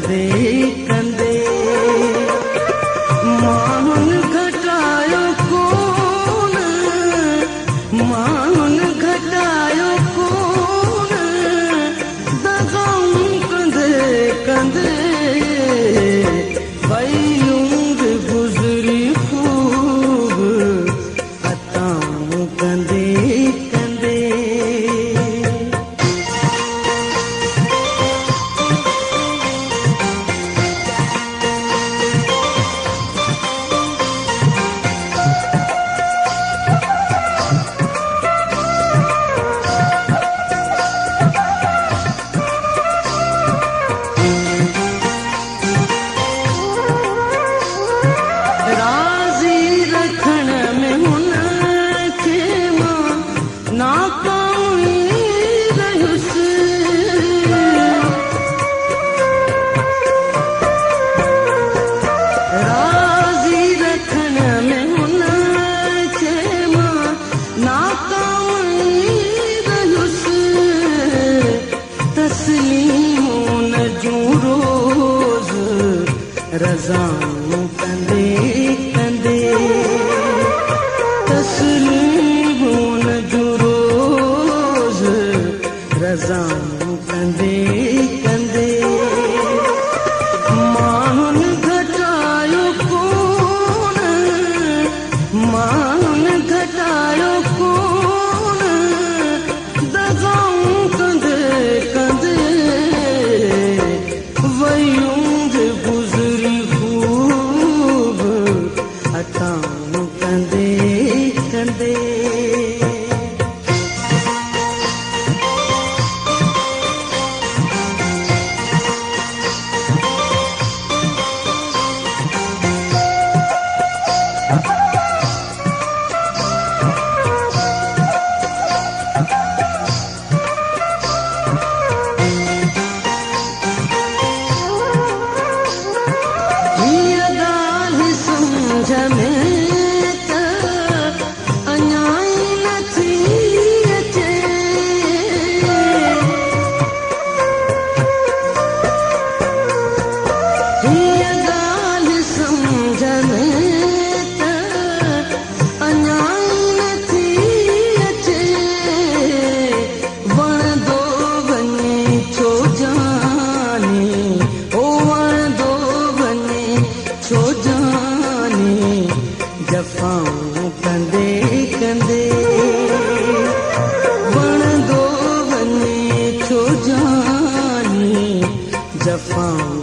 कंदे कंदे माहुन घटायो कोन, माहुन घटायो कोन, दगाऊं कंदे कंदे भई उम्र गुज़री खूब अताऊं कंदे कंदे। राज़ी रखण में हुन खे मां नाकामी रहियुसि, राज़ी रखण में हुन खे मां नाकामी रहियुसि, तस्लीमूं न जूं रोज़ रज़ाऊं कंदे कंदे, तस्लीमूं न जूं रोज़ रज़ाऊं कंदे कंदे माहुन घटायो कोन, माहुन घटायो कोन, दगाऊं कंदे कंदे वई उम्र गुज़री खूब अताऊं कंदे कंदे। हीअ ॻाल्हि सम्झ में त अञा ई नथी अचे, हीअ ॻाल्हि सम्झ में त अञा ई नथी अचे, वणंदो वञे छो जाने, ओ वणंदो वञे छो जाने, जफ़ाऊं कंदे कंदे, वणंदो वञे छो जाने, जफ़ाऊं